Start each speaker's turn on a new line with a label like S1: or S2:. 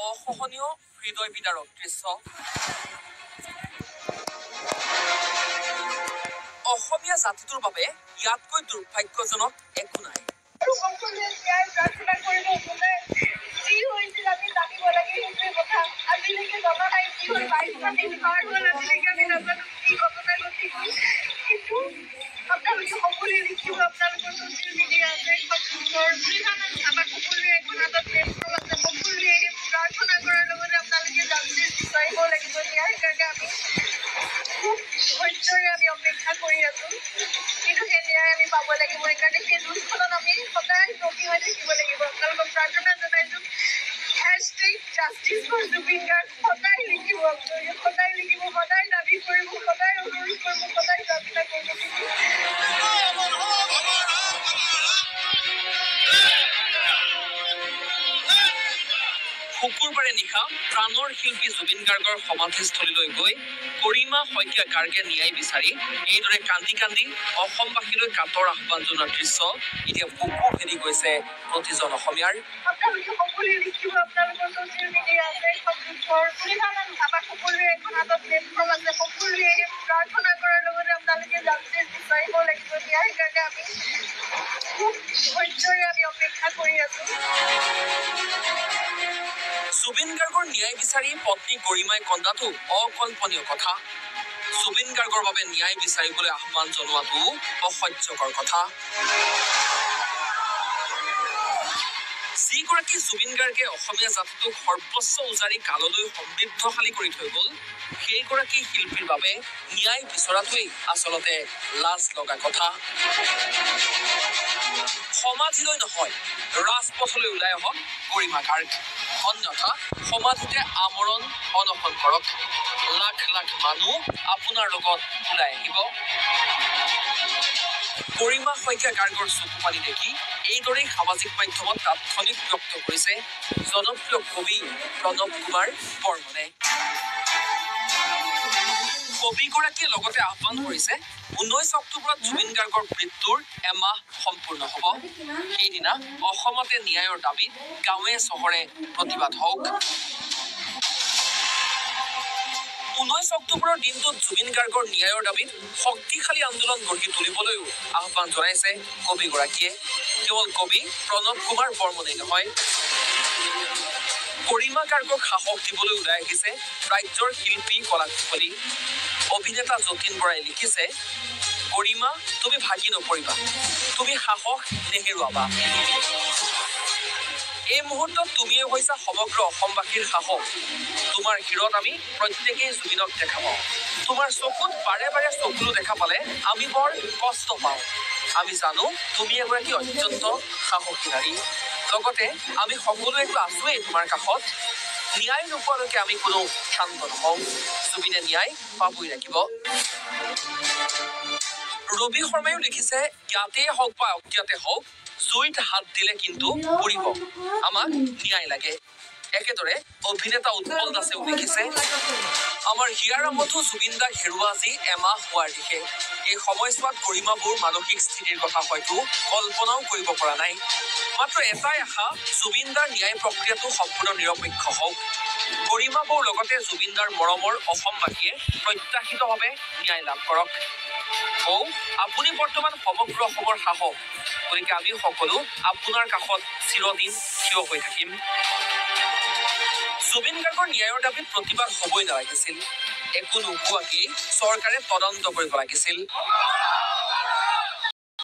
S1: অসহনীয় হৃদয় বিদাৰক দৃশ্য। অসমীয়া জাতিটোৰ বাবে ইয়াতকৈ দুৰ্ভাগ্যজনক একো নাই।
S2: আমি অপেক্ষা কৰি আছো, কিন্তু সেই ন্যায় আমি পাব লাগিব। সেইকাৰণে সেই যুঁজখনত আমি সদায় দমী হৈ থাকিব লাগিব। আপোনালোকক প্ৰাৰ্থনা জনাইছো, জাষ্টিছ ফৰ জুবিন গাৰ্গ সদায় লিখিব, সদায় লিখিব, সদায় দাবী কৰিব, সদায় অনুৰোধ কৰিব, সদায় প্ৰাৰ্থনা কৰিব।
S1: শুকুৰবাৰে নিশা প্ৰাণৰ শিল্পী জুবিন গাৰ্গৰ সমাধিস্থলীলৈ গৈ গৰিমা শইকীয়া গাৰ্গে ন্যায় বিচাৰি এইদৰে কান্দি কান্দি অসমবাসীলৈ কাতৰ আহ্বান জনোৱাৰ দৃশ্য এতিয়া বুকু ফেৰি গৈছে প্ৰতিজন অসমীয়াৰ।
S2: আপোনালোকে সকলোৱে লিখিব, আপোনালোকৰ ছ'চিয়েল মিডিয়া আছে, আমাৰ সকলোৰে এখন হাতত প্লেটফৰ্ম আছে, সকলোৱে প্ৰাৰ্থনা কৰাৰ লগতে আপোনালোকে জাষ্টিছ বিচাৰিব লাগিব। ন্যায়ৰ কাৰণে আমি খুব ধৈৰ্যৰে আমি অপেক্ষা কৰি আছো।
S1: জুবিন গাৰ্গৰ ন্যায় বিচাৰি পত্নী গৰিমাই কন্দাটো অকল্পনীয় কথা। জুবিন গাৰ্গৰ বাবে ন্যায় বিচাৰিবলৈ আহ্বান জনোৱাটো অসহ্যকৰ কথা। যিগৰাকী জুবিন গাৰ্গে অসমীয়া জাতিটোক সৰ্বোচ্চ উজাৰি কাললৈ সমৃদ্ধশালী কৰি থৈ গ'ল, সেইগৰাকী শিল্পীৰ বাবে ন্যায় বিচৰাটোৱেই আচলতে লাজ লগা কথা। সমাধিলৈ নহয়, ৰাজপথলৈ ওলাই আহক গৰিমা গাৰ্গ, অন্যথা সমাধিতে আমৰণ অনশন কৰক। লাখ লাখ মানুহ আপোনাৰ লগত ওলাই আহিব। গৰিমা শইকীয়া গাৰ্গৰ চকু পানী দেখি এইদৰেই সামাজিক মাধ্যমত তাৎক্ষণিক ব্যক্ত কৰিছে জনপ্ৰিয় কবি প্ৰণৱ কুমাৰ বৰ্মনে। কবিগৰাকীয়ে লগতে আহ্বান কৰিছে, 19 অক্টোবৰত জুবিন গাৰ্গৰ মৃত্যুৰ এমাহ সম্পূৰ্ণ হ'ব। সেইদিনা অসমতে ন্যায়ৰ দাবীত গাঁৱে চহৰে প্ৰতিবাদ হওক। 19 অক্টোবৰৰ দিনটোত জুবিন গাৰ্গৰ ন্যায়ৰ দাবীত শক্তিশালী আন্দোলন গঢ়ি তুলিবলৈও আহ্বান জনাইছে কবিগৰাকীয়ে। কেৱল কবি প্ৰণৱ কুমাৰ বৰ্মনেই নহয়, গৰিমা গাৰ্গক সাহস দিবলৈ ওলাই আহিছে ৰাজ্যৰ শিল্পী কলাকুশলী। অভিনেতা যতীন বৰাই লিখিছে, গৰিমা তুমি ভাগি নপৰিবা, তুমি সাহস নেহেৰুৱাবা। এই মুহূৰ্তত তুমিয়ে হৈছা সমগ্ৰ অসমবাসীৰ সাহস। তোমাৰ শিৰত আমি প্ৰত্যেকেই জুবিনক দেখা পাওঁ। তোমাৰ চকুত বাৰে বাৰে চকুলো দেখা পালে আমি বৰ কষ্ট পাওঁ। আমি জানো তুমি এগৰাকী অত্যন্ত সাহসী নাৰী। লগতে আমি সকলোৱেতো আছোৱেই তোমাৰ কাষত। ন্যায় নোপোৱালৈকে আমি কোনো শান্ত নহওঁ। জুবিনে ন্যায় পাবই লাগিব। ৰবি শৰ্মাইও লিখিছে, ইয়াতেই হওক বা অজ্ঞাতে হওক, জুইত হাত দিলে কিন্তু পুৰিব, আমাক ন্যায় লাগে। একেদৰে অভিনেতা উৎপল দাসেও লিখিছে, আমাৰ হিয়াৰ মধু জুবিন দাক হেৰুৱা আজি এমাহ হোৱাৰ দিশে। এই সময়ছোৱাত গৰিমাবোৰ মানসিক স্থিতিৰ কথা হয়তো কল্পনাও কৰিব পৰা নাই। মাত্ৰ এটাই আশা, জুবিন দাৰ ন্যায় প্ৰক্ৰিয়াটো সম্পূৰ্ণ নিৰপেক্ষ হওক। গৰিমাবোৰ লগতে জুবিন দাৰ মৰমৰ অসমবাসীয়ে প্ৰত্যাশিতভাৱে ন্যায় লাভ কৰক। আপুনি বৰ্তমান সমগ্ৰ অসমৰ সাহস, গতিকে আমি সকলো আপোনাৰ কাষত চিৰদিন থিয় হৈ থাকিম। জুবিন গাৰ্গৰ ন্যায়ৰ দাবীত প্ৰতিবাদ হ'বই নালাগিছিল। একো নোহোৱাকেই চৰকাৰে তদন্ত কৰিব লাগিছিল।